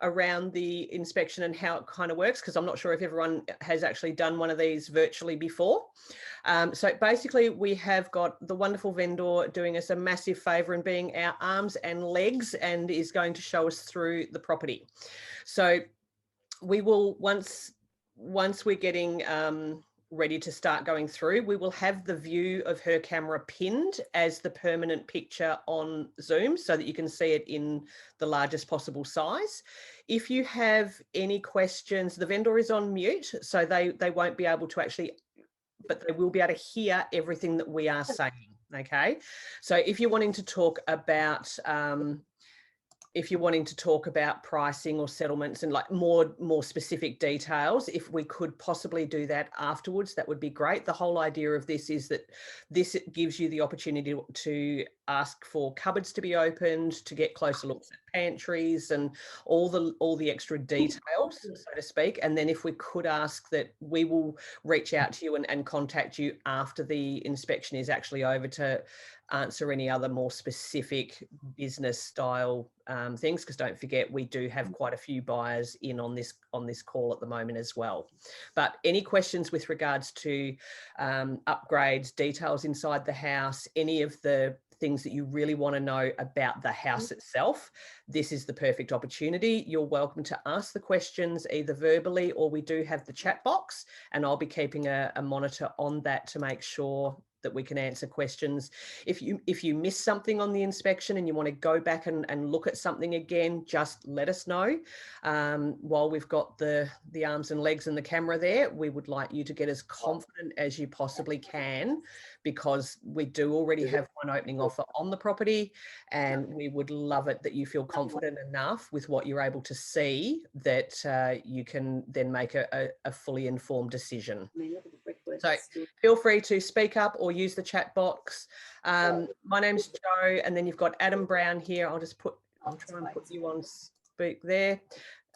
around the inspection and how it kind of works, because I'm not sure if everyone has actually done one of these virtually before. So basically we have got the wonderful vendor doing us a massive favour and being our arms and legs, and is going to show us through the property. So we will, once we're getting ready to start going through, we will have the view of her camera pinned as the permanent picture on Zoom so that you can see it in the largest possible size. If you have any questions, the vendor is on mute, so they won't be able to actually, but they will be able to hear everything that we are saying. Okay, so if you're wanting to talk about pricing or settlements and like more specific details, if we could possibly do that afterwards, that would be great. The whole idea of this is that this gives you the opportunity to ask for cupboards to be opened, to get closer looks at pantries and all the extra details, so to speak. And then if we could ask that, we will reach out to you and contact you after the inspection is actually over to answer any other more specific business style things, because don't forget we do have quite a few buyers in on this call at the moment as well. But any questions with regards to upgrades, details inside the house, any of the things that you really want to know about the house itself, this is the perfect opportunity. You're welcome to ask the questions either verbally, or we do have the chat box, and I'll be keeping a monitor on that to make sure that we can answer questions. If you miss something on the inspection and you want to go back and look at something again, just let us know. While we've got the arms and legs and the camera there, we would like you to get as confident as you possibly can, because we do already have one opening offer on the property, and we would love it that you feel confident enough with what you're able to see that you can then make a fully informed decision. So feel free to speak up or use the chat box. My name's Jo, and then you've got Adam Brown here. I'll try and put you on speak there.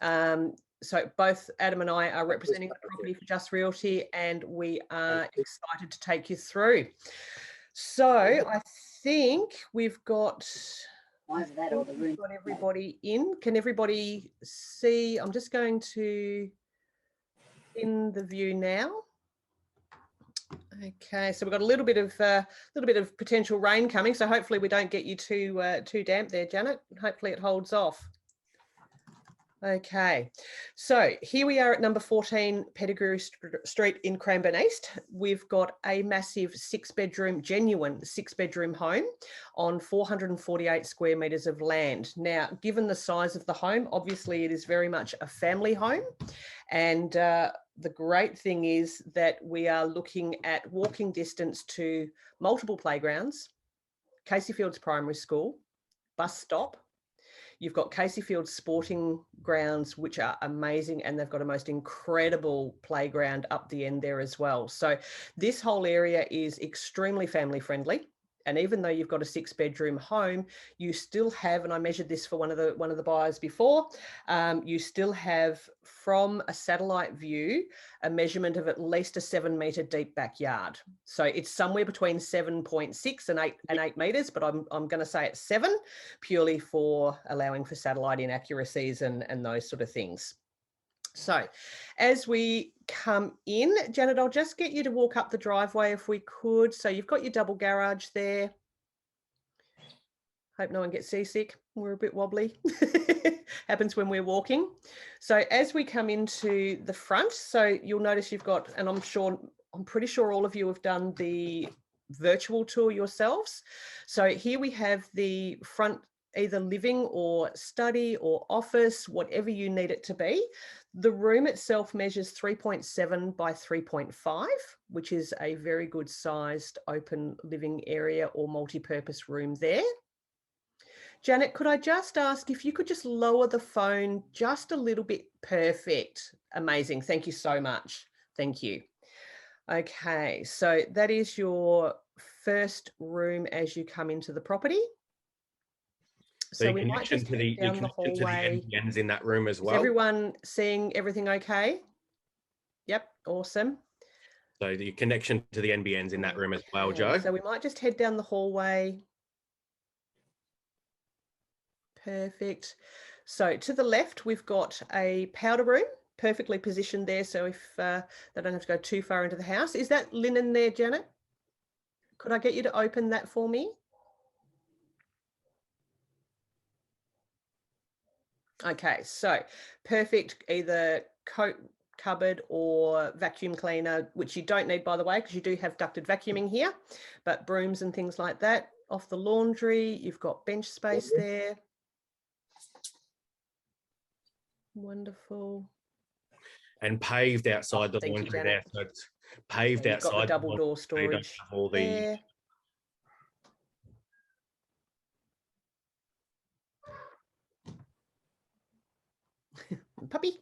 So both Adam and I are representing the property for Just Realty, and we are excited to take you through. So I think we've got everybody in. Can everybody see? I'm just going to in the view now. Okay, so we've got a little bit of potential rain coming, so hopefully we don't get you too damp there, Janet. Hopefully it holds off. Okay, so here we are at number 14 Pettigrew Street in Cranbourne East. We've got a massive genuine six bedroom home on 448 square metres of land. Now, given the size of the home, obviously it is very much a family home, and the great thing is that we are looking at walking distance to multiple playgrounds, Casey Fields Primary School, bus stop. You've got Casey Fields Sporting Grounds, which are amazing, and they've got a most incredible playground up the end there as well. So this whole area is extremely family friendly. And even though you've got a 6 bedroom home, you still have, and I measured this for one of the buyers before, you still have from a satellite view a measurement of at least a 7 metre deep backyard. So it's somewhere between 7.6 and 8 metres, but I'm going to say it's 7, purely for allowing for satellite inaccuracies and those sort of things. So as we come in, Janet, I'll just get you to walk up the driveway if we could. So you've got your double garage there. Hope no one gets seasick. We're a bit wobbly. Happens when we're walking. So as we come into the front, so you'll notice you've got, and I'm pretty sure all of you have done the virtual tour yourselves. So here we have the front, either living or study or office, whatever you need it to be. The room itself measures 3.7 by 3.5, which is a very good sized open living area or multi-purpose room there. Janet, could I just ask if you could just lower the phone just a little bit? Perfect. Amazing. Thank you so much. Thank you. Okay, so that is your first room as you come into the property. So we might just head down the hallway. The NBNs in that room as well. Is everyone seeing everything okay? Yep, awesome. So the connection to the NBNs in that room as well, Jo. So we might just head down the hallway. Perfect. So to the left, we've got a powder room, perfectly positioned there. So if they don't have to go too far into the house. Is that linen there, Janet? Could I get you to open that for me? Okay, so perfect, either coat cupboard or vacuum cleaner, which you don't need, by the way, because you do have ducted vacuuming here, but brooms and things like that. Off the laundry, you've got bench space there. Wonderful. And paved outside the Thank you, laundry Janet. there. So it's paved You've got the outside. double door So you don't storage have all the there. Puppy.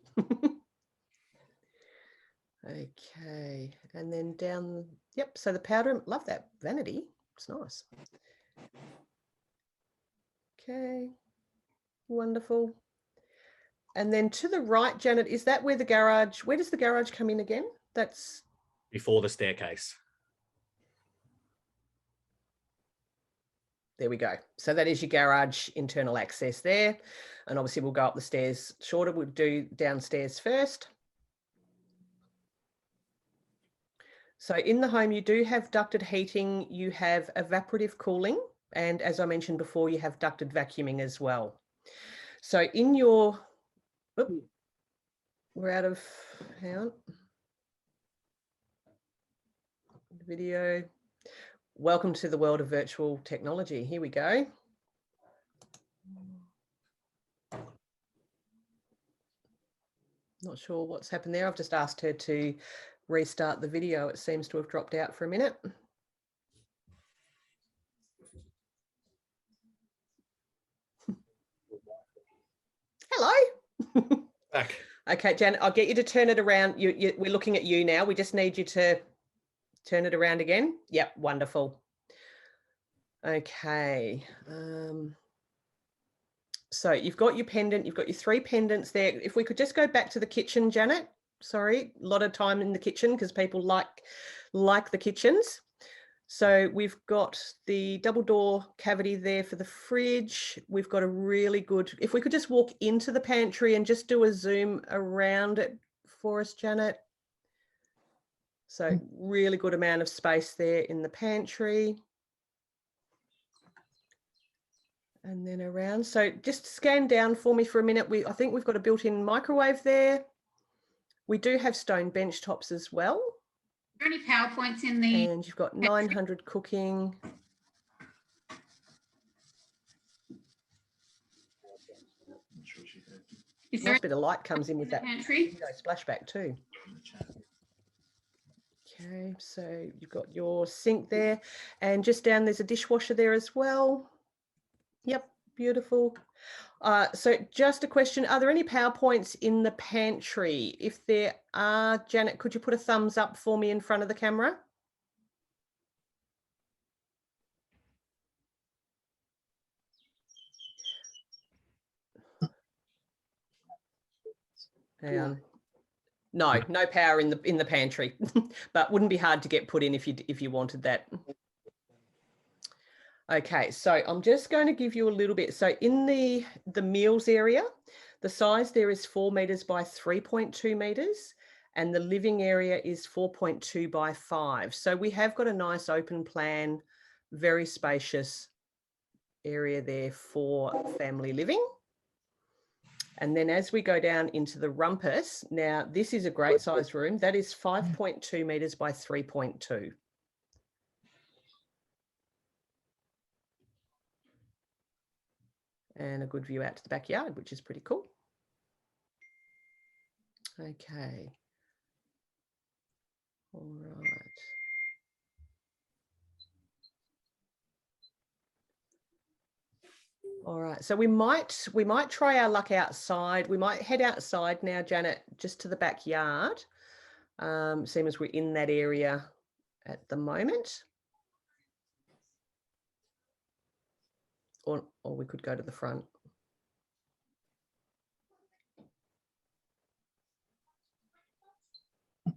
Okay, and then down, yep, so the powder room, love that vanity, it's nice. Okay, wonderful. And then to the right, Janet, is that where the garage, where does the garage come in again? That's before the staircase. there we go. So that is your garage internal access there. And obviously we'll go up the stairs shorter. We'll do downstairs first. So in the home, you do have ducted heating, you have evaporative cooling, and as I mentioned before, you have ducted vacuuming as well. So in your, we're out of, hang on, video. Welcome to the world of virtual technology. Here we go. Not sure what's happened there. I've just asked her to restart the video. It seems to have dropped out for a minute. Hello. Back. Okay, Janet, I'll get you to turn it around. We're looking at you now. We just need you to turn it around again. Yep, wonderful. Okay. So you've got your pendant, you've got your 3 pendants there. If we could just go back to the kitchen, Janet. Sorry, a lot of time in the kitchen because people like the kitchens. So we've got the double door cavity there for the fridge. We've got a really good, if we could just walk into the pantry and just do a zoom around it for us, Janet. So really good amount of space there in the pantry. And then around. So just scan down for me for a minute. I think we've got a built-in microwave there. We do have stone bench tops as well. Are there any PowerPoints in the... And you've got 900 cooking. Is there Nice bit of light comes in with that pantry? Splashback too. Okay, so you've got your sink there, and just down there's a dishwasher there as well. Yep, beautiful. So just a question, are there any PowerPoints in the pantry? If there are, Janet, could you put a thumbs up for me in front of the camera? No, no power in the pantry, but wouldn't be hard to get put in if you wanted that. Okay, so I'm just going to give you a little bit. So in the meals area, the size there is 4 meters by 3.2 meters, and the living area is 4.2 by 5. So we have got a nice open plan, very spacious area there for family living. And then as we go down into the rumpus, now this is a great size room. That is 5.2 meters by 3.2. And a good view out to the backyard, which is pretty cool. Okay. All right. All right, so we might try our luck outside. We might head outside now, Janet, just to the backyard. Seeing as we're in that area at the moment. Or we could go to the front. Okay.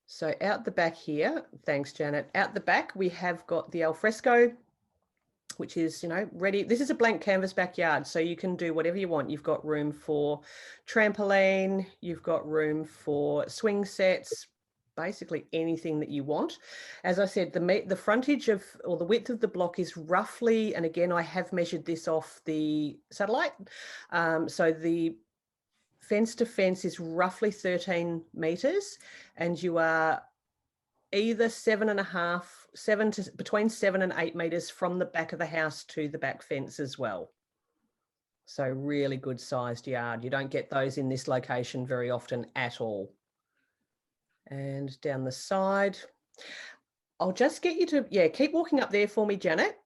So out the back here, thanks, Janet. Out the back, we have got the alfresco which is, you know, ready. This is a blank canvas backyard, so you can do whatever you want. You've got room for trampoline, you've got room for swing sets, basically anything that you want. As I said, the frontage of, or the width of the block is roughly, and again, I have measured this off the satellite. So the fence to fence is roughly 13 meters, and you are either between 7 and 8 meters from the back of the house to the back fence as well. So really good sized yard. You don't get those in this location very often at all. And down the side, I'll just get you to, yeah, keep walking up there for me, Janet.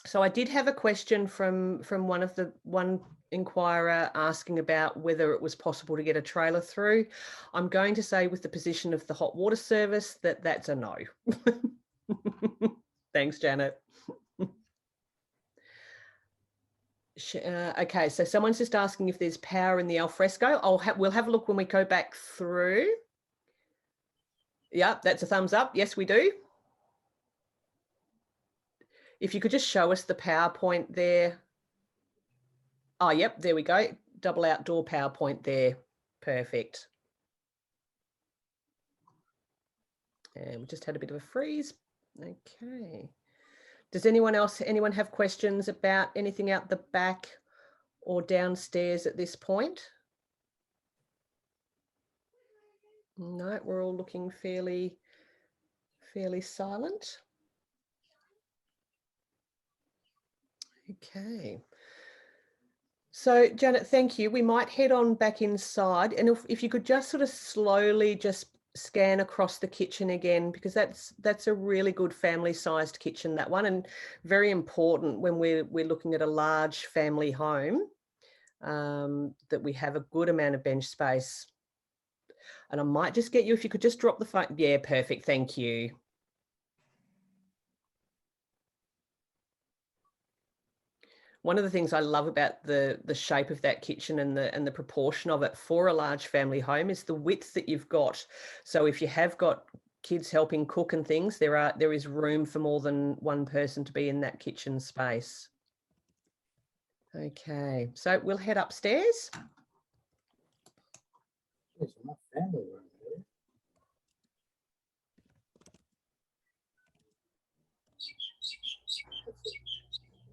So I did have a question from one inquirer asking about whether it was possible to get a trailer through. I'm going to say, with the position of the hot water service, that that's a no. Thanks, Janet. Okay, so someone's just asking if there's power in the alfresco. We'll have a look when we go back through. Yeah, that's a thumbs up. Yes, we do. If you could just show us the PowerPoint there. Oh, yep, there we go. Double outdoor PowerPoint there. Perfect. And we just had a bit of a freeze. Okay. Does anyone have questions about anything out the back or downstairs at this point? No, we're all looking fairly silent. Okay. So Janet, thank you. We might head on back inside, and if you could just sort of slowly just scan across the kitchen again, because that's a really good family-sized kitchen, that one, and very important when we're looking at a large family home, that we have a good amount of bench space. And I might just get you, if you could just drop the phone. Yeah, perfect. Thank you. One of the things I love about the shape of that kitchen and the proportion of it for a large family home is the width that you've got. So if you have got kids helping cook and things, there is room for more than one person to be in that kitchen space. Okay, so we'll head upstairs. There's enough family room there.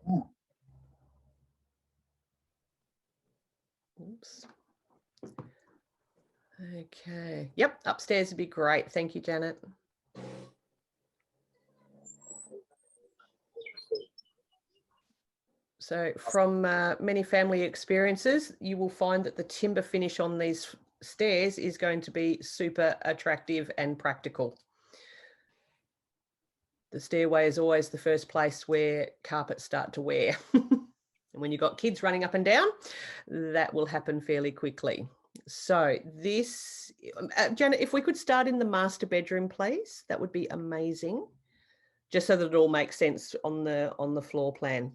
Yeah. Oops. Okay. Yep, upstairs would be great. Thank you, Janet. So from many family experiences, you will find that the timber finish on these stairs is going to be super attractive and practical. The stairway is always the first place where carpets start to wear. And when you've got kids running up and down, that will happen fairly quickly. So this, Janet, if we could start in the master bedroom, please, that would be amazing. Just so that it all makes sense on the floor plan.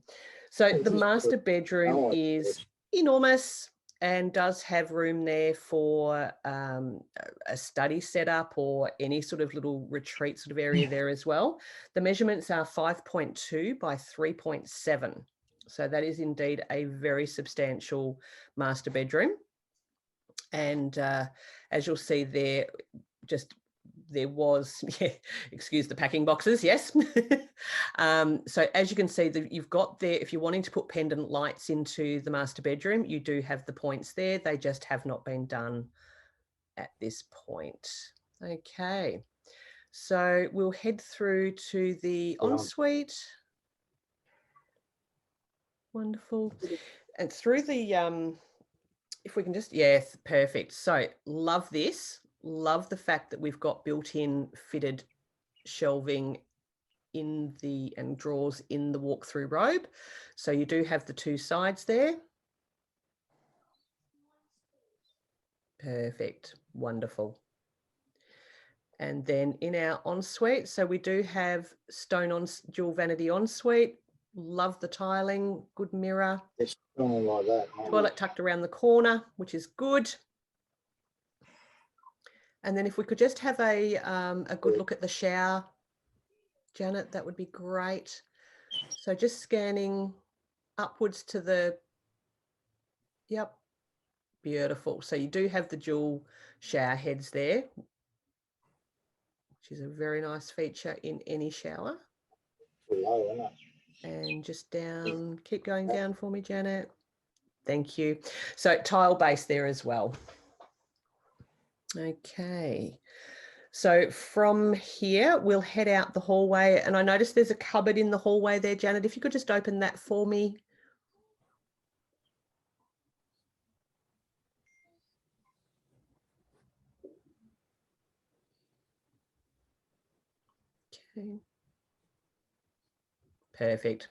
So the master bedroom is enormous and does have room there for a study setup or any sort of little retreat sort of area there as well. The measurements are 5.2 by 3.7. So that is indeed a very substantial master bedroom. And as you'll see there, there was, yeah, excuse the packing boxes, yes. So as you can see, you've got there, if you're wanting to put pendant lights into the master bedroom, you do have the points there. They just have not been done at this point. Okay, so we'll head through to the ensuite. Wonderful. And through the, if we can just, yes, perfect. So love this. Love the fact that we've got built-in fitted shelving and drawers in the walk-through robe. So you do have the two sides there. Perfect. Wonderful. And then in our ensuite, so we do have dual vanity ensuite. Love the tiling, good mirror. It's like that. Toilet tucked around the corner, which is good. And then if we could just have a good look at the shower, Janet, that would be great. So just scanning upwards to the, yep, beautiful. So you do have the dual shower heads there, which is a very nice feature in any shower. Too low, isn't it? And just down, keep going down for me, Janet. Thank you. So tile base there as well. Okay. So from here, we'll head out the hallway. And I noticed there's a cupboard in the hallway there, Janet. If you could just open that for me. Okay. Perfect.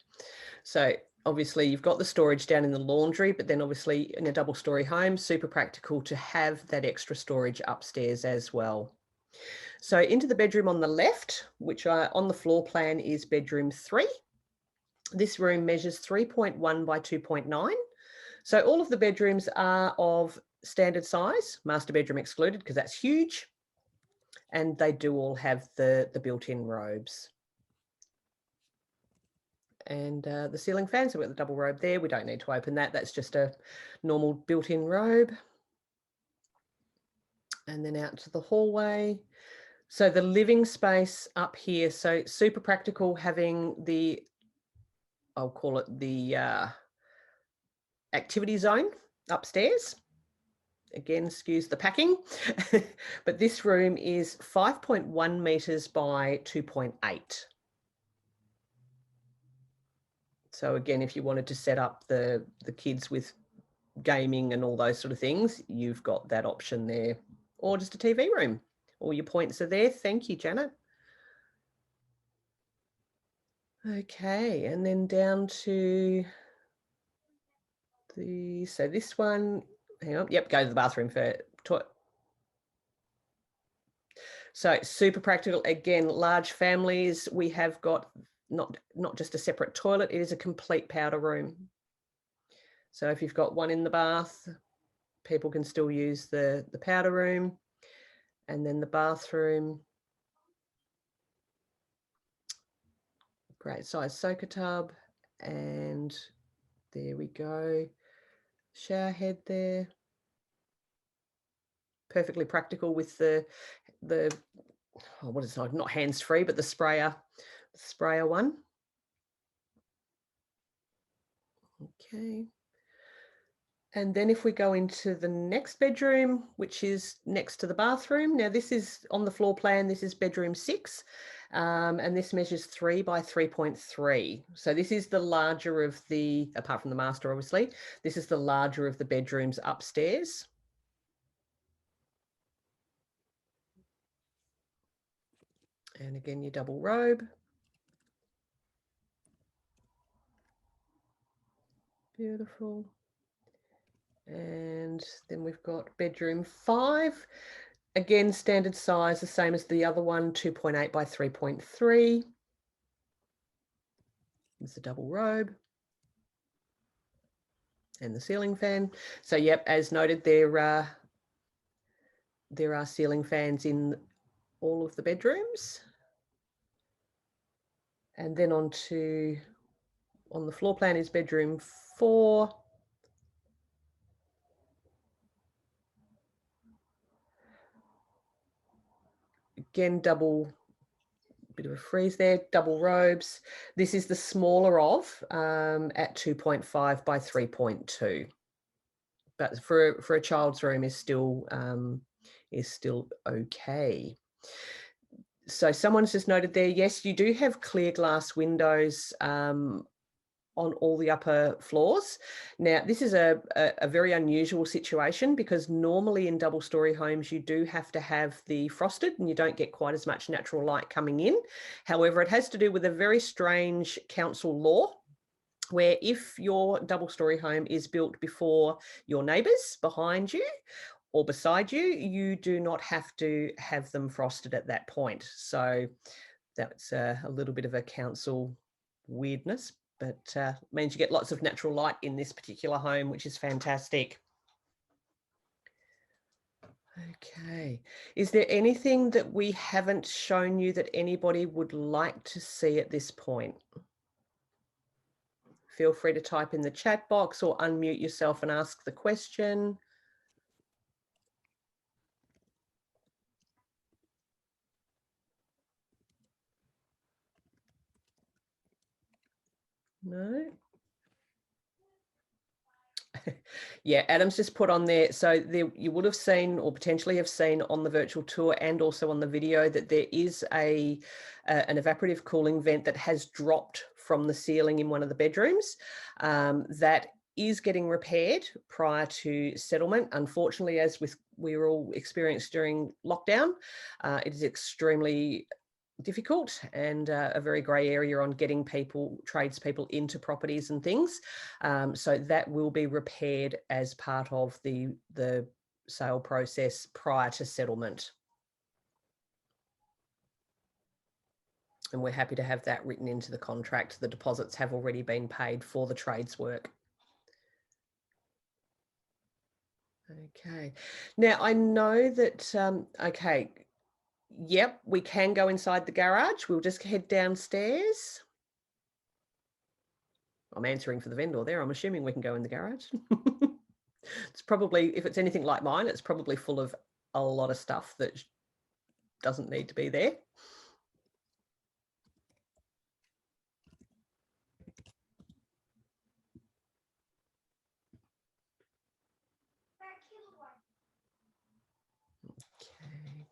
So obviously you've got the storage down in the laundry, but then obviously in a double-storey home, super practical to have that extra storage upstairs as well. So into the bedroom on the left, which on the floor plan is bedroom 3. This room measures 3.1 by 2.9. So all of the bedrooms are of standard size, master bedroom excluded because that's huge. And they do all have the built-in robes. And the ceiling fan, so we've got the double robe there. We don't need to open that. That's just a normal built-in robe. And then out to the hallway. So the living space up here, so super practical having the, I'll call it the activity zone upstairs. Again, excuse the packing, but this room is 5.1 metres by 2.8. So again, if you wanted to set up the kids with gaming and all those sort of things, you've got that option there, or just a TV room. All your points are there. Thank you, Janet. Okay, and then down to the, so this one, hang on, yep, go to the bathroom for toilet. So super practical. Again, large families, we have got not just a separate toilet, it is a complete powder room. So if you've got one in the bath, people can still use the powder room. And then the bathroom, great size soaker tub. And there we go. Shower head there. Perfectly practical with the oh, what is it, not hands-free, but the sprayer one. Okay. And then if we go into the next bedroom, which is next to the bathroom. Now this is on the floor plan, this is bedroom 6. And this measures 3 by 3.3. So this is the larger of the, apart from the master, obviously, this is the larger of the bedrooms upstairs. And again, your double robe. Beautiful. And then we've got bedroom 5. Again, standard size, the same as the other one, 2.8 by 3.3. There's the double robe. And the ceiling fan. So, yep, as noted, there are ceiling fans in all of the bedrooms. And then on the floor plan is bedroom 4. Again, double, bit of a freeze there, double robes. This is the smaller of at 2.5 by 3.2. But for a child's room is still okay. So someone's just noted there, yes, you do have clear glass windows on all the upper floors. Now, this is a very unusual situation because normally in double-storey homes, you do have to have the frosted and you don't get quite as much natural light coming in. However, it has to do with a very strange council law where if your double-storey home is built before your neighbours behind you or beside you, you do not have to have them frosted at that point. So that's a little bit of a council weirdness, but means you get lots of natural light in this particular home, which is fantastic. Okay, is there anything that we haven't shown you that anybody would like to see at this point? feel free to type in the chat box or unmute yourself and ask the question. No. Yeah, Adam's just put on there. So there, you would have seen or potentially have seen on the virtual tour and also on the video that there is an evaporative cooling vent that has dropped from the ceiling in one of the bedrooms. That is getting repaired prior to settlement. Unfortunately, as we were all experienced during lockdown, it is extremely difficult and a very grey area on getting tradespeople into properties and things. So that will be repaired as part of the sale process prior to settlement. And we're happy to have that written into the contract. The deposits have already been paid for the trades work. Okay. Now I know that, okay, yep, we can go inside the garage. We'll just head downstairs. I'm answering for the vendor there. I'm assuming we can go in the garage. It's probably, if it's anything like mine, it's probably full of a lot of stuff that doesn't need to be there. Okay.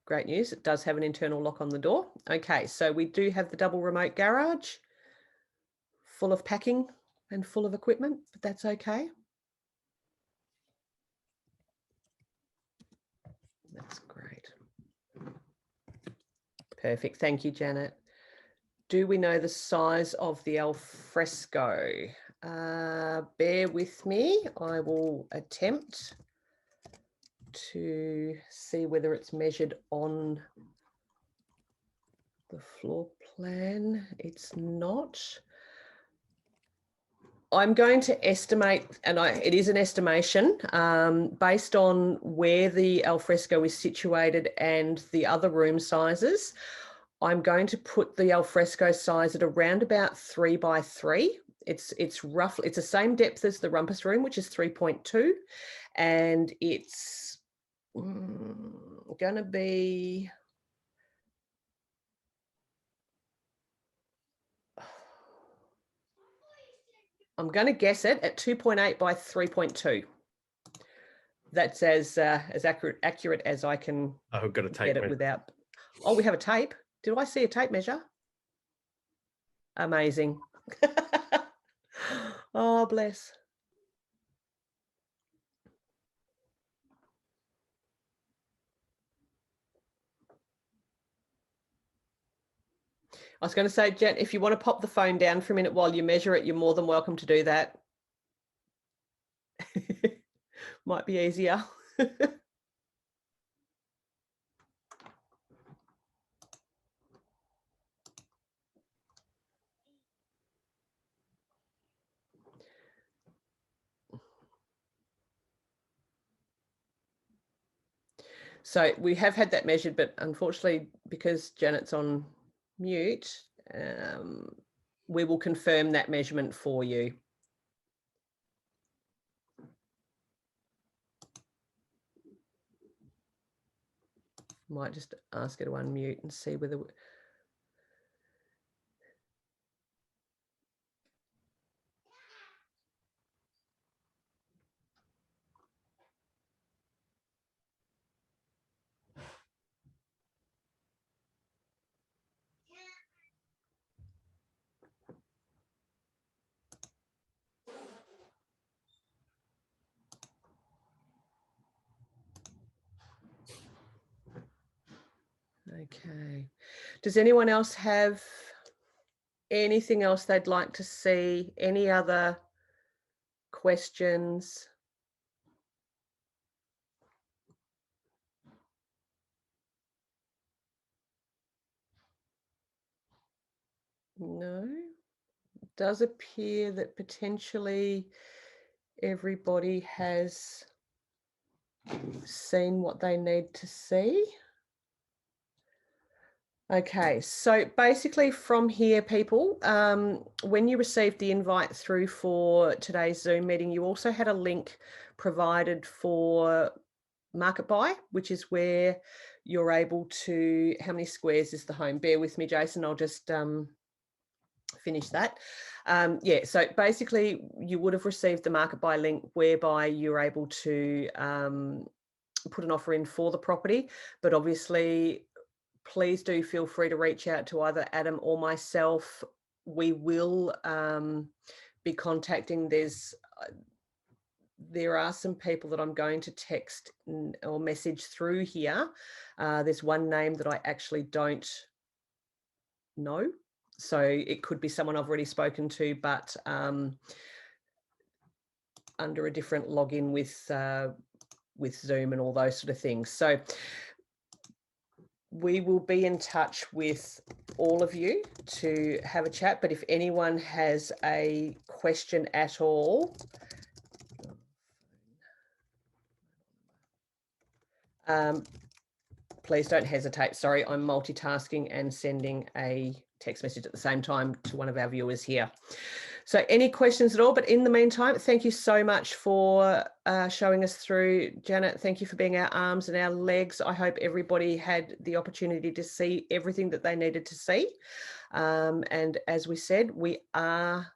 Great news, it does have an internal lock on the door. Okay, so we do have the double remote garage full of packing and full of equipment, but that's okay. That's great. Perfect, thank you, Janet. Do we know the size of the alfresco? Bear with me, I will attempt to see whether it's measured on the floor plan. It's not. I'm going to estimate, and it is an estimation, based on where the alfresco is situated and the other room sizes. I'm going to put the alfresco size at around about 3 by 3. It's roughly, it's the same depth as the rumpus room, which is 3.2, and it's going to be, I'm going to guess it at 2.8 by 3.2. That's as accurate as I can I've got a tape get it measure. without. Oh, we have a tape. Did I see a tape measure? Amazing. Oh, bless. I was going to say, Jen, if you want to pop the phone down for a minute while you measure it, you're more than welcome to do that. Might be easier. So we have had that measured, but unfortunately, because Janet's on mute, we will confirm that measurement for you. Might just ask her to unmute and see whether. Okay. Does anyone else have anything else they'd like to see? Any other questions? No. It does appear that potentially everybody has seen what they need to see. Okay, so basically from here, people, when you received the invite through for today's Zoom meeting, you also had a link provided for Market Buy, which is where you're able to, how many squares is the home? Bear with me, Jason, I'll just finish that. Yeah, so basically you would have received the Market Buy link whereby you're able to put an offer in for the property, but obviously please do feel free to reach out to either Adam or myself. We will be contacting. There are some people that I'm going to text or message through here. There's one name that I actually don't know, so it could be someone I've already spoken to, but under a different login with Zoom and all those sort of things. So we will be in touch with all of you to have a chat, but if anyone has a question at all, please don't hesitate. Sorry, I'm multitasking and sending a text message at the same time to one of our viewers here. So any questions at all? But in the meantime, thank you so much for showing us through. Janet, thank you for being our arms and our legs. I hope everybody had the opportunity to see everything that they needed to see. And as we said, we are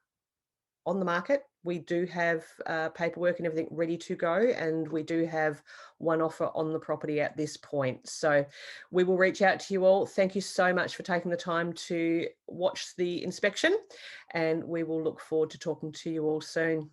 on the market. We do have paperwork and everything ready to go, and we do have one offer on the property at this point. So we will reach out to you all. Thank you so much for taking the time to watch the inspection, and we will look forward to talking to you all soon.